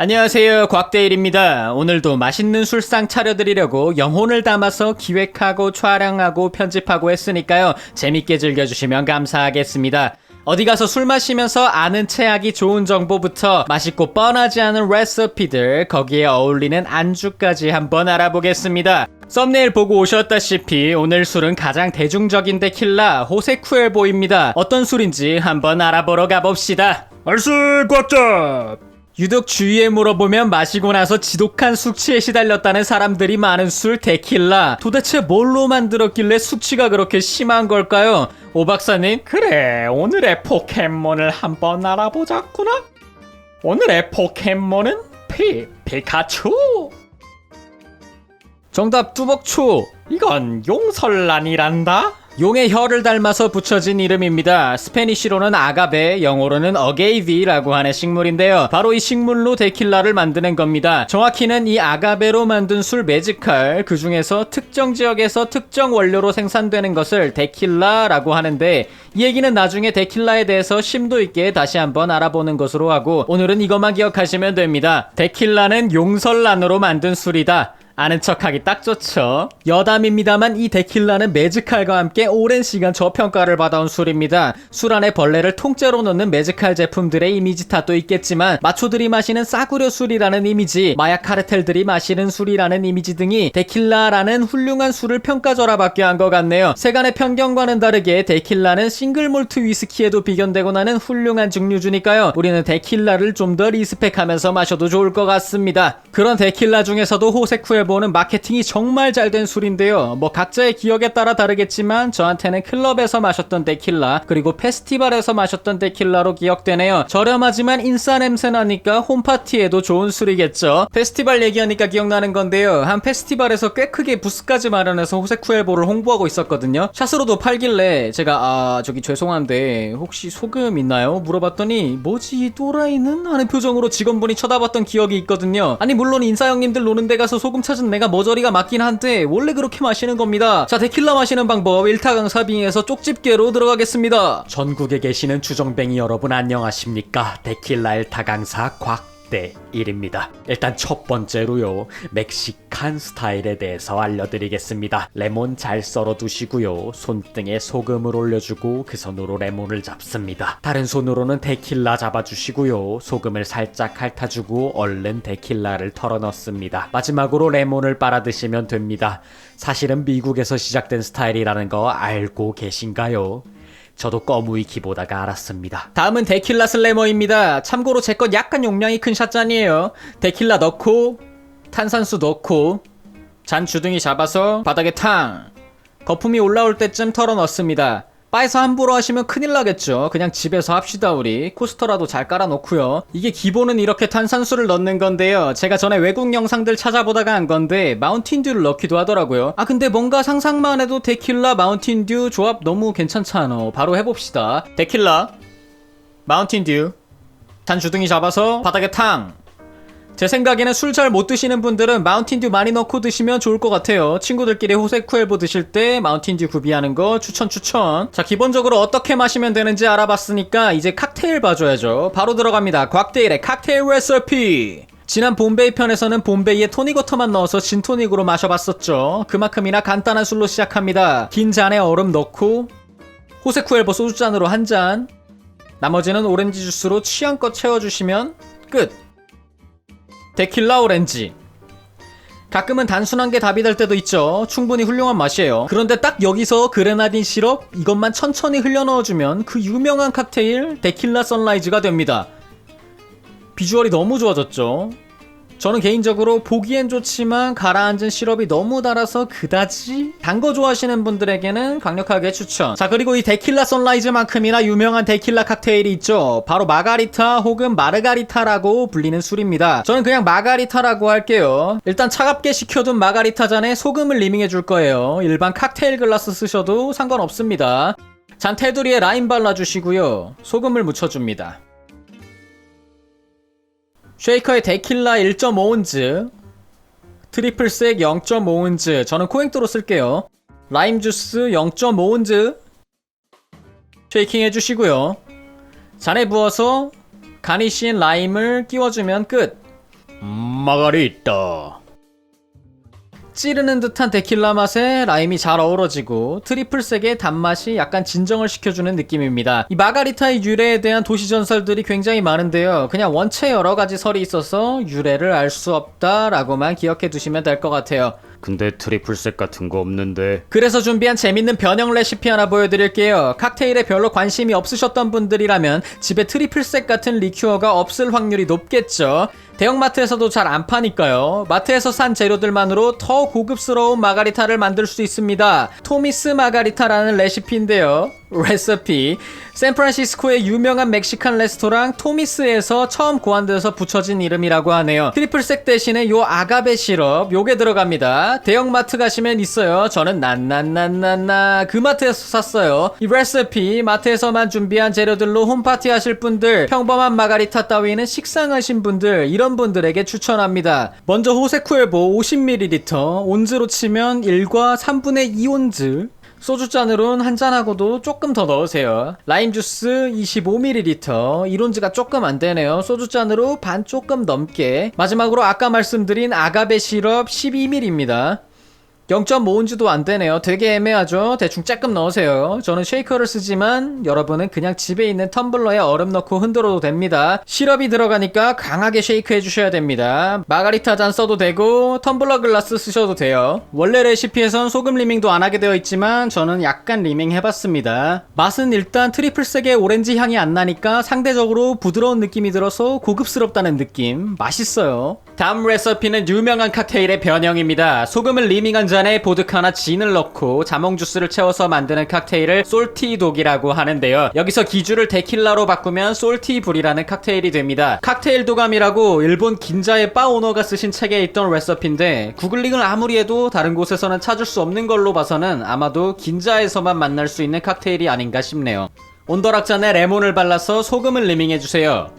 안녕하세요, 곽대일입니다. 오늘도 맛있는 술상 차려드리려고 영혼을 담아서 기획하고 촬영하고 편집하고 했으니까요. 재밌게 즐겨주시면 감사하겠습니다. 어디 가서 술 마시면서 아는 체하기 좋은 정보부터 맛있고 뻔하지 않은 레시피들, 거기에 어울리는 안주까지 한번 알아보겠습니다. 썸네일 보고 오셨다시피 오늘 술은 가장 대중적인 데킬라 호세쿠엘보입니다. 어떤 술인지 한번 알아보러 가봅시다. 알쓸 꽉잡! 유독 주위에 물어보면 마시고 나서 지독한 숙취에 시달렸다는 사람들이 많은 술 데킬라. 도대체 뭘로 만들었길래 숙취가 그렇게 심한 걸까요? 오 박사님? 그래, 오늘의 포켓몬을 한번 알아보자꾸나. 오늘의 포켓몬은 피카츄. 정답 뚜벅초. 이건 용설란이란다. 용의 혀를 닮아서 붙여진 이름입니다. 스페니쉬로는 아가베, 영어로는 어게이비라고 하는 식물인데요. 바로 이 식물로 데킬라를 만드는 겁니다. 정확히는 이 아가베로 만든 술 메지칼, 그 중에서 특정 지역에서 특정 원료로 생산되는 것을 데킬라라고 하는데, 이 얘기는 나중에 데킬라에 대해서 심도 있게 다시 한번 알아보는 것으로 하고, 오늘은 이것만 기억하시면 됩니다. 데킬라는 용설란으로 만든 술이다. 아는 척하기 딱 좋죠. 여담입니다만 이 데킬라는 메즈칼과 함께 오랜 시간 저평가를 받아온 술입니다. 술 안에 벌레를 통째로 넣는 메즈칼 제품들의 이미지 탓도 있겠지만 마초들이 마시는 싸구려 술이라는 이미지, 마약 카르텔들이 마시는 술이라는 이미지 등이 데킬라라는 훌륭한 술을 평가절하받게 한 것 같네요. 세간의 편견과는 다르게 데킬라는 싱글몰트 위스키에도 비견되고 나는 훌륭한 증류주니까요. 우리는 데킬라를 좀 더 리스펙하면서 마셔도 좋을 것 같습니다. 그런 데킬라 중에서도 호세쿠엘보는 마케팅이 정말 잘 된 술인데요. 뭐 각자의 기억에 따라 다르겠지만 저한테는 클럽에서 마셨던 데킬라, 그리고 페스티벌에서 마셨던 데킬라로 기억되네요. 저렴하지만 인싸 냄새 나니까 홈파티에도 좋은 술이겠죠. 페스티벌 얘기하니까 기억나는 건데요. 한 페스티벌에서 꽤 크게 부스까지 마련해서 호세쿠엘보를 홍보하고 있었거든요. 샷으로도 팔길래 제가 저기 죄송한데 혹시 소금 있나요? 물어봤더니 뭐지 이 또라이는? 하는 표정으로 직원분이 쳐다봤던 기억이 있거든요. 아니 물론 인싸 형님들 노는 데 가서 소금 찾은 내가 머저리가 맞긴 한데 원래 그렇게 마시는 겁니다. 자, 데킬라 마시는 방법 1타 강사 빙의에서 쪽집게로 들어가겠습니다. 전국에 계시는 주정뱅이 여러분 안녕하십니까? 데킬라 1타 강사 곽대일입니다. 일단 첫 번째로요, 멕시칸 스타일에 대해서 알려드리겠습니다. 레몬 잘 썰어 두시고요, 손등에 소금을 올려주고 그 손으로 레몬을 잡습니다. 다른 손으로는 데킬라 잡아주시고요, 소금을 살짝 핥아주고 얼른 데킬라를 털어 넣습니다. 마지막으로 레몬을 빨아 드시면 됩니다. 사실은 미국에서 시작된 스타일이라는 거 알고 계신가요? 저도 꺼무이키 보다가 알았습니다. 다음은 데킬라 슬래머입니다. 참고로 제 건 약간 용량이 큰 샷잔이에요. 데킬라 넣고 탄산수 넣고 잔 주둥이 잡아서 바닥에 탕, 거품이 올라올 때쯤 털어 넣습니다. 바에서 함부로 하시면 큰일 나겠죠. 그냥 집에서 합시다 우리. 코스터라도 잘 깔아놓고요. 이게 기본은 이렇게 탄산수를 넣는 건데요. 제가 전에 외국 영상들 찾아보다가 한 건데 마운틴듀를 넣기도 하더라고요. 근데 뭔가 상상만 해도 데킬라 마운틴듀 조합 너무 괜찮잖아. 바로 해봅시다. 데킬라 마운틴듀, 잔 주둥이 잡아서 바닥에 탕. 제 생각에는 술 잘 못 드시는 분들은 마운틴듀 많이 넣고 드시면 좋을 것 같아요. 친구들끼리 호세쿠엘보 드실 때 마운틴듀 구비하는 거 추천. 자, 기본적으로 어떻게 마시면 되는지 알아봤으니까 이제 칵테일 봐줘야죠. 바로 들어갑니다. 곽대일의 칵테일 레시피. 지난 봄베이 편에서는 봄베이에 토닉워터만 넣어서 진토닉으로 마셔봤었죠. 그만큼이나 간단한 술로 시작합니다. 긴 잔에 얼음 넣고 호세쿠엘보 소주잔으로 한 잔, 나머지는 오렌지 주스로 취향껏 채워주시면 끝. 데킬라 오렌지. 가끔은 단순한 게 답이 될 때도 있죠. 충분히 훌륭한 맛이에요. 그런데 딱 여기서 그레나딘 시럽 이것만 천천히 흘려 넣어주면 그 유명한 칵테일 데킬라 선라이즈가 됩니다. 비주얼이 너무 좋아졌죠. 저는 개인적으로 보기엔 좋지만 가라앉은 시럽이 너무 달아서 그다지 단 거 좋아하시는 분들에게는 강력하게 추천. 자, 그리고 이 데킬라 선라이즈만큼이나 유명한 데킬라 칵테일이 있죠. 바로 마가리타 혹은 마르가리타라고 불리는 술입니다. 저는 그냥 마가리타라고 할게요. 일단 차갑게 식혀둔 마가리타 잔에 소금을 리밍해 줄 거예요. 일반 칵테일 글라스 쓰셔도 상관없습니다. 잔 테두리에 라임 발라주시고요, 소금을 묻혀줍니다. 쉐이커에 데킬라 1.5온즈, 트리플색 0.5온즈, 저는 코행트로 쓸게요. 라임 주스 0.5온즈 쉐이킹 해주시고요. 잔에 부어서 가니쉬인 라임을 끼워주면 끝. 마가리타. 찌르는 듯한 데킬라 맛에 라임이 잘 어우러지고 트리플색의 단맛이 약간 진정을 시켜주는 느낌입니다. 이 마가리타의 유래에 대한 도시전설들이 굉장히 많은데요. 그냥 원체 여러가지 설이 있어서 유래를 알 수 없다라고만 기억해 두시면 될 것 같아요. 근데 트리플색 같은 거 없는데. 그래서 준비한 재밌는 변형 레시피 하나 보여드릴게요. 칵테일에 별로 관심이 없으셨던 분들이라면 집에 트리플색 같은 리큐어가 없을 확률이 높겠죠. 대형마트에서도 잘 안 파니까요. 마트에서 산 재료들만으로 더 고급스러운 마가리타를 만들 수 있습니다. 토미스 마가리타라는 레시피인데요. 레시피 샌프란시스코의 유명한 멕시칸 레스토랑 토미스에서 처음 고안되어서 붙여진 이름이라고 하네요. 트리플색 대신에 요 아가베 시럽 요게 들어갑니다. 대형마트 가시면 있어요. 저는 난난난난나 그 마트에서 샀어요. 이 레시피 마트에서만 준비한 재료들로 홈파티 하실 분들, 평범한 마가리타 따위는 식상하신 분들, 이런 분들에게 추천합니다. 먼저 호세쿠에보 50ml, 온즈로 치면 1과 3분의 2 온즈, 소주잔으론 한 잔하고도 조금 더 넣으세요. 라임 주스 25ml, 1온즈가 조금 안 되네요. 소주잔으로 반 조금 넘게. 마지막으로 아까 말씀드린 아가베 시럽 12ml입니다. 0.5온즈도 안 되네요. 되게 애매하죠? 대충 조금 넣으세요. 저는 쉐이커를 쓰지만 여러분은 그냥 집에 있는 텀블러에 얼음 넣고 흔들어도 됩니다. 시럽이 들어가니까 강하게 쉐이크 해주셔야 됩니다. 마가리타 잔 써도 되고 텀블러 글라스 쓰셔도 돼요. 원래 레시피에선 소금 리밍도 안 하게 되어 있지만 저는 약간 리밍 해봤습니다. 맛은 일단 트리플색의 오렌지 향이 안 나니까 상대적으로 부드러운 느낌이 들어서 고급스럽다는 느낌. 맛있어요. 다음 레시피는 유명한 칵테일의 변형입니다. 소금을 리밍한 잔에 보드카나 진을 넣고 자몽 주스를 채워서 만드는 칵테일을 솔티독이라고 하는데요. 여기서 기주를 데킬라로 바꾸면 솔티불이라는 칵테일이 됩니다. 칵테일 도감이라고 일본 긴자의 바 오너가 쓰신 책에 있던 레시피인데 구글링을 아무리 해도 다른 곳에서는 찾을 수 없는 걸로 봐서는 아마도 긴자에서만 만날 수 있는 칵테일이 아닌가 싶네요. 온더락잔에 레몬을 발라서 소금을 리밍해주세요.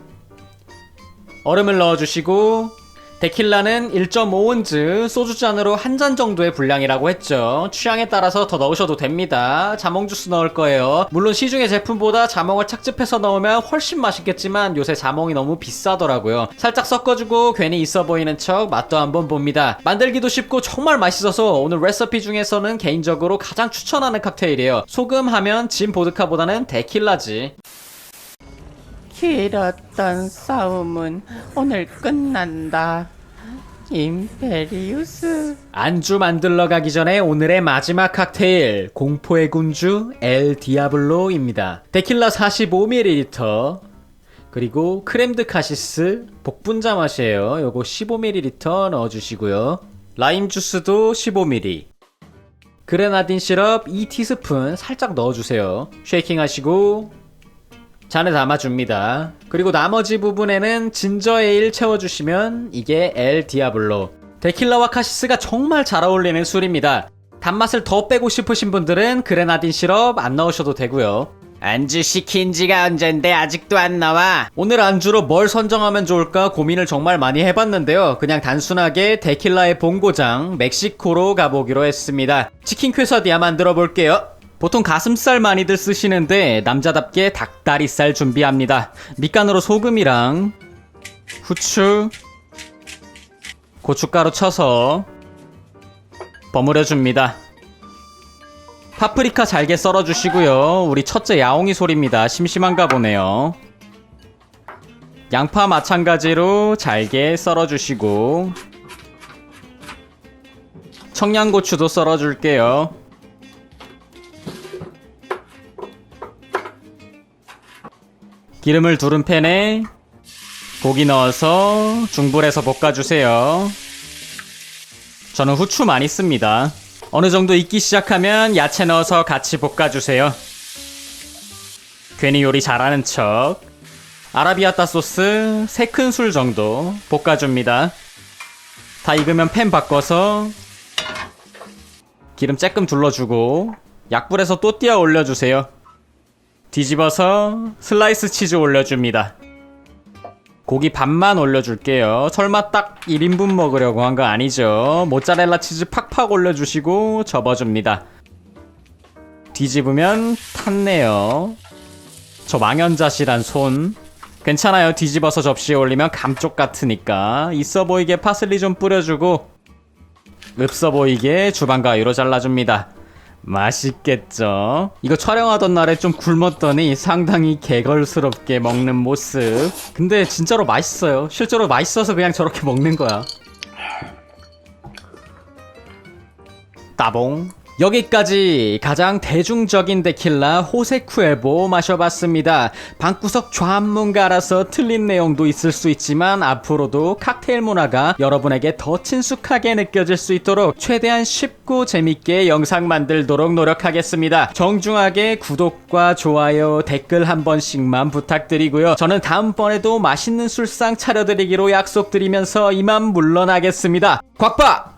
얼음을 넣어주시고 데킬라는 1.5온즈, 소주잔으로 한 잔 정도의 분량이라고 했죠. 취향에 따라서 더 넣으셔도 됩니다. 자몽 주스 넣을 거예요. 물론 시중의 제품보다 자몽을 착즙해서 넣으면 훨씬 맛있겠지만 요새 자몽이 너무 비싸더라고요. 살짝 섞어주고 괜히 있어 보이는 척 맛도 한번 봅니다. 만들기도 쉽고 정말 맛있어서 오늘 레시피 중에서는 개인적으로 가장 추천하는 칵테일이에요. 소금 하면 진 보드카보다는 데킬라지. 길었던 싸움은 오늘 끝난다. 임페리우스. 안주 만들러 가기 전에 오늘의 마지막 칵테일 공포의 군주 엘 디아블로입니다. 데킬라 45ml 그리고 크렘드 카시스 복분자 맛이에요. 요거 15ml 넣어주시고요. 라임 주스도 15ml, 그레나딘 시럽 2티스푼 살짝 넣어주세요. 쉐이킹 하시고 잔에 담아줍니다. 그리고 나머지 부분에는 진저 에일 채워주시면 이게 엘 디아블로. 데킬라와 카시스가 정말 잘 어울리는 술입니다. 단맛을 더 빼고 싶으신 분들은 그레나딘 시럽 안 넣으셔도 되고요. 안주 시킨 지가 언젠데 아직도 안 나와. 오늘 안주로 뭘 선정하면 좋을까 고민을 정말 많이 해봤는데요. 그냥 단순하게 데킬라의 본고장 멕시코로 가보기로 했습니다. 치킨 퀘사디아 만들어 볼게요. 보통 가슴살 많이들 쓰시는데 남자답게 닭다리살 준비합니다. 밑간으로 소금이랑 후추, 고춧가루 쳐서 버무려 줍니다. 파프리카 잘게 썰어주시고요. 우리 첫째 야옹이 소리입니다. 심심한가 보네요. 양파 마찬가지로 잘게 썰어주시고 청양고추도 썰어줄게요. 기름을 두른 팬에 고기 넣어서 중불에서 볶아주세요. 저는 후추 많이 씁니다. 어느 정도 익기 시작하면 야채 넣어서 같이 볶아주세요. 괜히 요리 잘하는 척. 아라비아따 소스 3큰술 정도 볶아줍니다. 다 익으면 팬 바꿔서 기름 조금 둘러주고 약불에서 또띠아 올려주세요. 뒤집어서 슬라이스 치즈 올려줍니다. 고기 반만 올려줄게요. 설마 딱 1인분 먹으려고 한 거 아니죠? 모짜렐라 치즈 팍팍 올려주시고 접어줍니다. 뒤집으면 탔네요. 저 망연자실한 손. 괜찮아요. 뒤집어서 접시에 올리면 감쪽 같으니까 있어 보이게 파슬리 좀 뿌려주고 없어 보이게 주방 가위로 잘라줍니다. 맛있겠죠? 이거 촬영하던 날에 좀 굶었더니 상당히 개걸스럽게 먹는 모습. 근데 진짜로 맛있어요. 실제로 맛있어서 그냥 저렇게 먹는 거야. 따봉. 여기까지 가장 대중적인 데킬라 호세쿠에보 마셔봤습니다. 방구석 전문가라서 틀린 내용도 있을 수 있지만 앞으로도 칵테일 문화가 여러분에게 더 친숙하게 느껴질 수 있도록 최대한 쉽고 재밌게 영상 만들도록 노력하겠습니다. 정중하게 구독과 좋아요, 댓글 한 번씩만 부탁드리고요. 저는 다음번에도 맛있는 술상 차려드리기로 약속드리면서 이만 물러나겠습니다. 곽바!